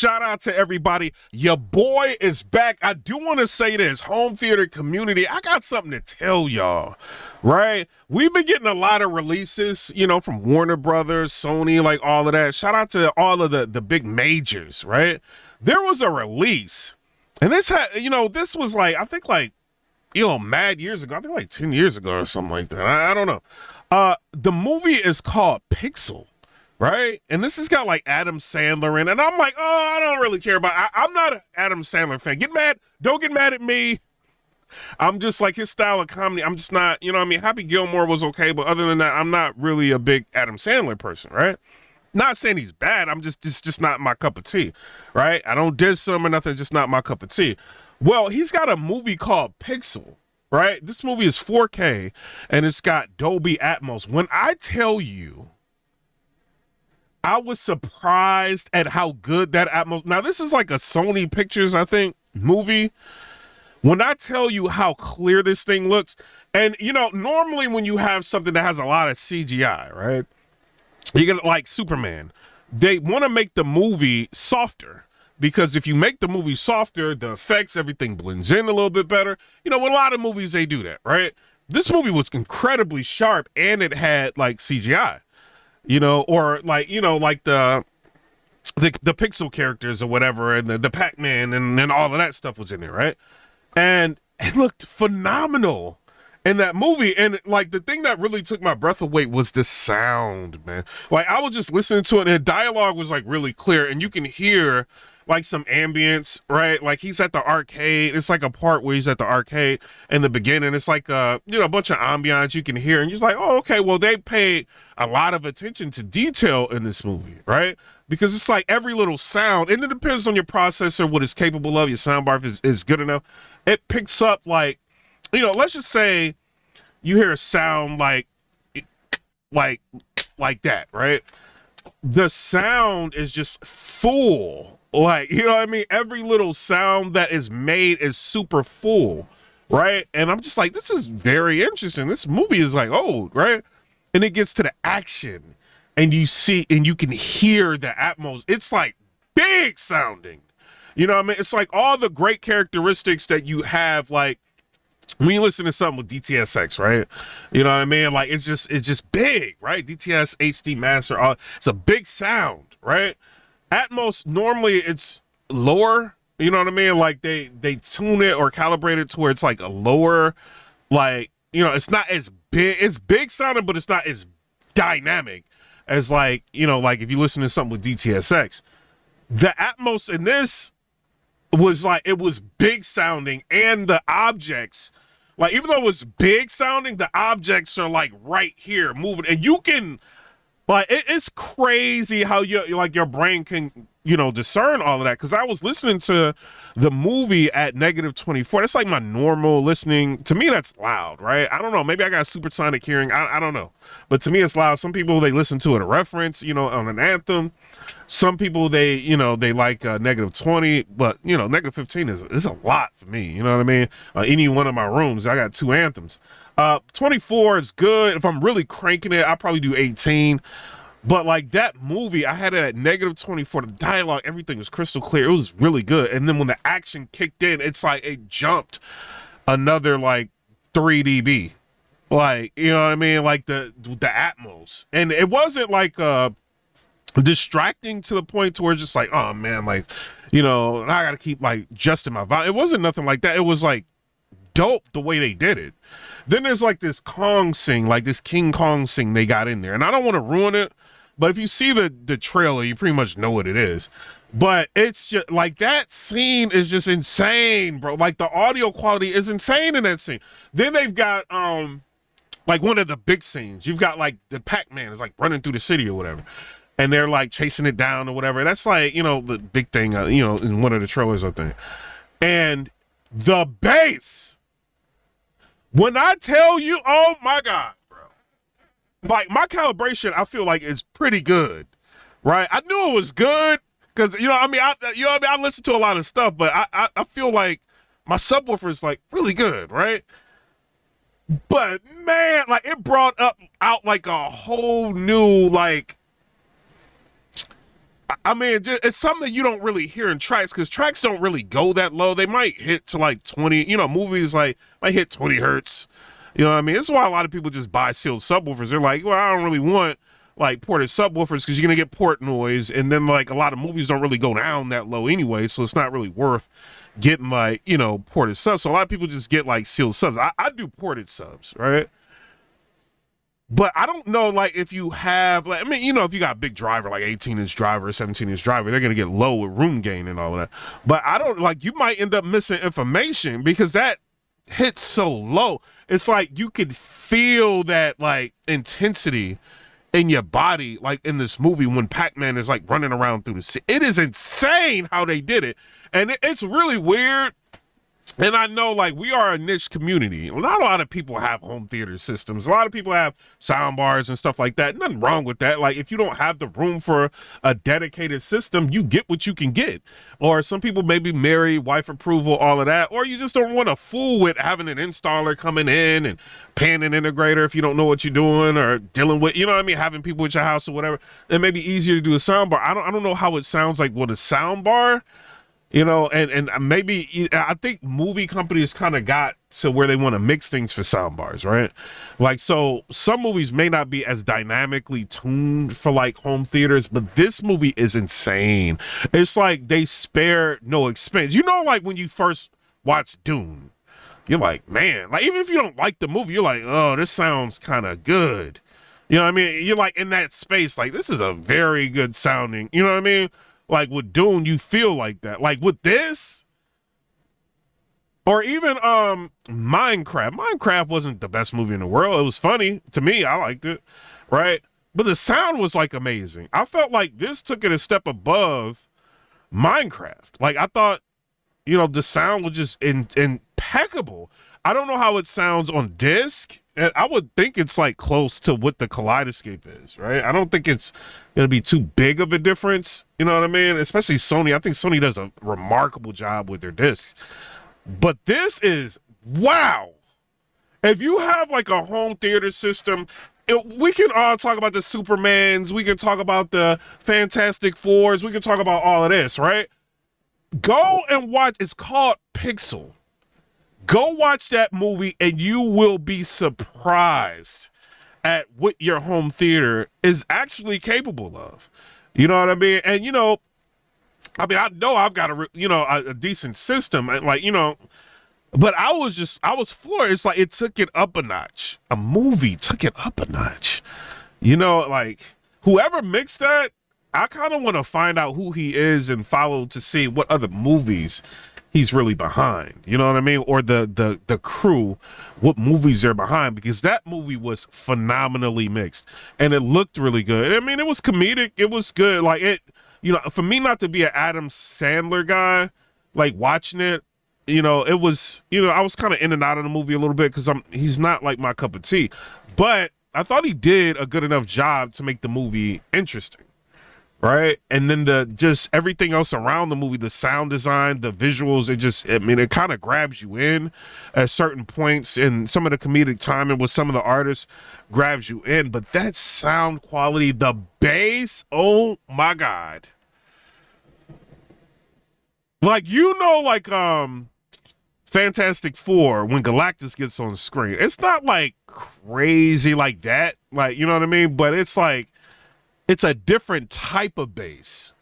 Shout out to everybody. Your boy is back. I do want to say this, home theater community, I got something to tell y'all, right? We've been getting a lot of releases, from Warner Brothers, Sony, like all of that. Shout out to all of the big majors, right? There was a release, and this had, this was like, I think like, mad years ago. I think like 10 years ago or something like that. I don't know. The movie is called Pixel. Right? And this has got like Adam Sandler in, and I'm like, oh, I don't really care about I'm not an Adam Sandler fan. Get mad. Don't get mad at me. I'm just like his style of comedy. I'm just not, Happy Gilmore was okay, but other than that, I'm not really a big Adam Sandler person, right? Not saying he's bad. I'm just not my cup of tea, right? I don't diss him or nothing, just not my cup of tea. Well, he's got a movie called Pixel, right? This movie is 4K and it's got Dolby Atmos. When I tell you, I was surprised at how good that Atmos. Now, this is like a Sony Pictures, I think, movie. When I tell you how clear this thing looks, and, normally when you have something that has a lot of CGI, right? You get like Superman. They want to make the movie softer because if you make the movie softer, the effects, everything blends in a little bit better. With a lot of movies, they do that, right? This movie was incredibly sharp and it had like CGI. Or like, like the pixel characters or whatever, and the Pac-Man and all of that stuff was in there, right? And it looked phenomenal in that movie. And like the thing that really took my breath away was the sound, man. Like I was just listening to it, and the dialogue was like really clear, and you can hear like some ambience, right? Like he's at the arcade. It's like a part where he's at the arcade in the beginning. It's like a bunch of ambiance you can hear, and you're just like, oh, okay, well, they paid a lot of attention to detail in this movie, right? Because it's like every little sound, and it depends on your processor, what it's capable of. Your soundbar is good enough. It picks up like, let's just say you hear a sound like that, right? The sound is just full. Like, you know what I mean? Every little sound that is made is super full, right? And I'm just like, this is very interesting. This movie is like old, right? And it gets to the action, and you see, and you can hear the Atmos. It's like big sounding. You know what I mean? It's like all the great characteristics that you have, like, when you listen to something with DTSX, right? You know what I mean? Like, it's just big, right? DTS, HD Master, it's a big sound, right? Atmos, normally it's lower, you know what I mean? Like they tune it or calibrate it to where it's like a lower, like, it's not as big, it's big sounding, but it's not as dynamic as like, like if you listen to something with DTSX. The Atmos in this was like, it was big sounding, and the objects, like even though it was big sounding, the objects are like right here moving, and you can, like, it's crazy how your brain can, discern all of that. Because I was listening to the movie at -24. That's like my normal listening. To me, that's loud, right? I don't know. Maybe I got supersonic hearing. I don't know. But to me, it's loud. Some people, they listen to it a reference, on an anthem. Some people, they like -20. But, -15 is a lot for me. You know what I mean? Any one of my rooms, I got 2 anthems. 24 is good. If I'm really cranking it, I'll probably do 18. But like that movie, I had it at -24. The dialogue, everything was crystal clear. It was really good. And then when the action kicked in, it's like it jumped another like 3 dB. Like, you know what I mean? Like the Atmos. And it wasn't like distracting to the point to where it's just like, oh man, like, I gotta keep like adjusting my volume. It wasn't nothing like that. It was like dope the way they did it. Then there's like this Kong scene, like this King Kong scene they got in there, and I don't want to ruin it, but if you see the trailer, you pretty much know what it is. But it's just like that scene is just insane, bro. Like the audio quality is insane in that scene. Then they've got like one of the big scenes. You've got like the Pac-Man is like running through the city or whatever, and they're like chasing it down or whatever. That's like, the big thing, in one of the trailers, I think. And the bass. When I tell you, oh my God, bro. Like my calibration, I feel like is pretty good, right? I knew it was good because, I listen to a lot of stuff, but I feel like my subwoofer is like really good, right? But man, like it brought out like a whole new, like, I mean, it's something that you don't really hear in tracks because tracks don't really go that low. They might hit to like 20, movies like might hit 20 hertz. You know what I mean? This is why a lot of people just buy sealed subwoofers. They're like, well, I don't really want like ported subwoofers because you're going to get port noise. And then like a lot of movies don't really go down that low anyway. So it's not really worth getting like, ported subs. So a lot of people just get like sealed subs. I do ported subs, right? But I don't know, like, if you have, like, I mean, if you got a big driver, like 18-inch driver, 17-inch driver, they're going to get low with room gain and all of that. But I don't, like, you might end up missing information because that hits so low. It's like you could feel that, like, intensity in your body, like, in this movie when Pac-Man is, like, running around through the city. It is insane how they did it. And it's really weird. And I know, like, we are a niche community. Not a lot of people have home theater systems. A lot of people have sound bars and stuff like that. Nothing wrong with that. Like, if you don't have the room for a dedicated system, you get what you can get. Or some people maybe marry, wife approval, all of that. Or you just don't want to fool with having an installer coming in and paying an integrator if you don't know what you're doing or dealing with, having people at your house or whatever. It may be easier to do a sound bar. I don't know how it sounds like with a sound bar. And maybe I think movie companies kind of got to where they want to mix things for sound bars, right? Like, so some movies may not be as dynamically tuned for like home theaters, but this movie is insane. It's like they spare no expense. Like when you first watch Dune, you're like, man, like even if you don't like the movie, you're like, oh, this sounds kind of good. You know what I mean? You're like in that space, like this is a very good sounding, you know what I mean? Like with Dune, you feel like that. Like with this, or even Minecraft. Minecraft wasn't the best movie in the world. It was funny to me. I liked it, right? But the sound was like amazing. I felt like this took it a step above Minecraft. Like I thought, the sound was just impeccable. I don't know how it sounds on disc. And I would think it's like close to what the Kaleidoscape is, right? I don't think it's going to be too big of a difference. You know what I mean? Especially Sony. I think Sony does a remarkable job with their discs. But this is, wow. If you have like a home theater system, we can all talk about the Supermans. We can talk about the Fantastic Fours. We can talk about all of this, right? Go and watch. It's called Pixel. Go watch that movie and you will be surprised at what your home theater is actually capable of. You know what I mean? And, I know I've got a decent system, like, but I was floored. It's like it took it up a notch. A movie took it up a notch. Like whoever mixed that, I kind of want to find out who he is and follow to see what other movies he's really behind, you know what I mean? Or the crew, what movies they're behind, because that movie was phenomenally mixed and it looked really good. I mean, it was comedic, it was good. Like it, for me not to be an Adam Sandler guy, like watching it, it was, I was kind of in and out of the movie a little bit because he's not like my cup of tea, but I thought he did a good enough job to make the movie interesting. Right. And then just everything else around the movie, the sound design, the visuals, it kind of grabs you in at certain points, and some of the comedic timing with some of the artists grabs you in. But that sound quality, the bass, oh my God. Like, Fantastic Four, when Galactus gets on the screen, it's not like crazy like that. Like, you know what I mean? But it's like, it's a different type of bass.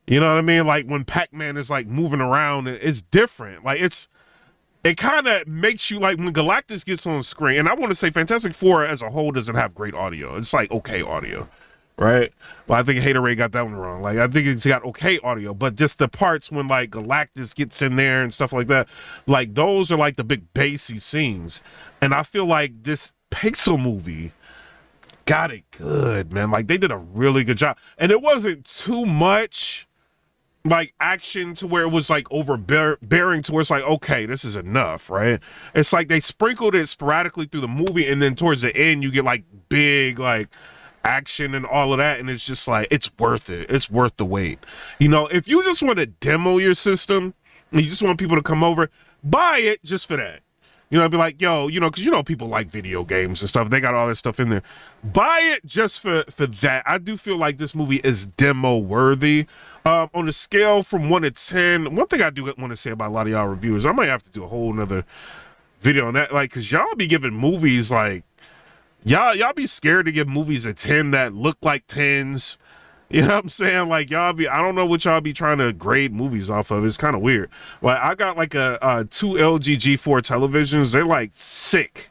You know what I mean? Like when Pac-Man is like moving around, it's different. Like it kind of makes you like when Galactus gets on screen. And I want to say Fantastic Four as a whole doesn't have great audio. It's like okay audio, right? Well, I think Hater Ray got that one wrong. Like I think it's got okay audio, but just the parts when like Galactus gets in there and stuff like that, like those are like the big bassy scenes. And I feel like this Pixel movie got it good, man. Like they did a really good job, and it wasn't too much like action to where it was like overbearing to where it's like, okay, this is enough, right? It's like they sprinkled it sporadically through the movie, and then towards the end you get like big like action and all of that, and it's just like it's worth it. It's worth the wait. If you just want to demo your system and you just want people to come over, buy it just for that. You know, be like, yo, you know, because you know people like video games and stuff. They got all this stuff in there. Buy it just for that. I do feel like this movie is demo worthy. On a scale from 1 to 10, one thing I do want to say about a lot of y'all reviewers, I might have to do a whole nother video on that, like, because y'all be giving movies like y'all be scared to give movies a 10 that look like 10s. You know what I'm saying? Like, y'all be, I don't know what y'all be trying to grade movies off of. It's kind of weird. Like, I got like a 2 LG G4 televisions. They're like sick.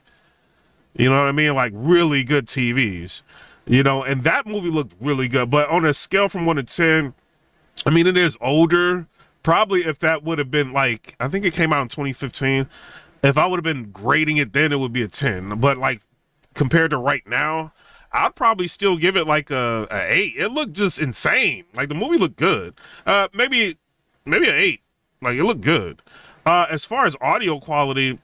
You know what I mean? Like really good TVs. You know, and that movie looked really good. But on a scale from 1 to 10, I mean, it is older. Probably if that would have been like, I think it came out in 2015. If I would have been grading it then, it would be a 10. But like compared to right now, I'd probably still give it like a 8. It looked just insane. Like the movie looked good. Maybe an 8. Like it looked good. As far as audio quality,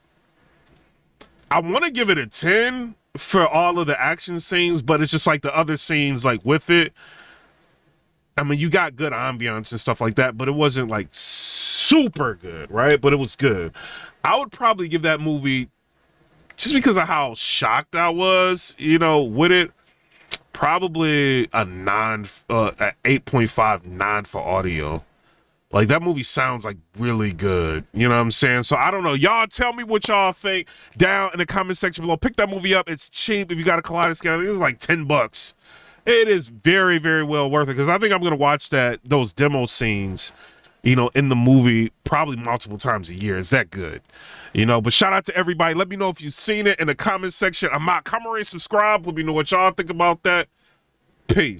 I want to give it a 10 for all of the action scenes, but it's just like the other scenes like with it. I mean, you got good ambiance and stuff like that, but it wasn't like super good, right? But it was good. I would probably give that movie, just because of how shocked I was, you know, with it, probably a 8.5 9 for audio. Like that movie sounds like really good. You know what I'm saying? So I don't know. Y'all tell me what y'all think down in the comment section below. Pick that movie up. It's cheap if you got a Kaleidoscope. I think it's like $10. It is very, very well worth it, because I think I'm gonna watch those demo scenes, you know, in the movie probably multiple times a year. It's that good, you know. But shout out to everybody. Let me know if you've seen it in the comment section. I'm out. Comment, rate, subscribe. Let me know what y'all think about that. Peace.